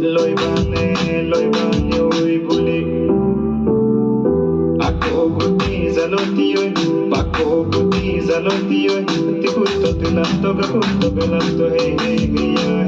loibane oi buli ako guti zaloti oi pako guti zaloti oi ti kutto tinatto ga kutto galatto hey hey hey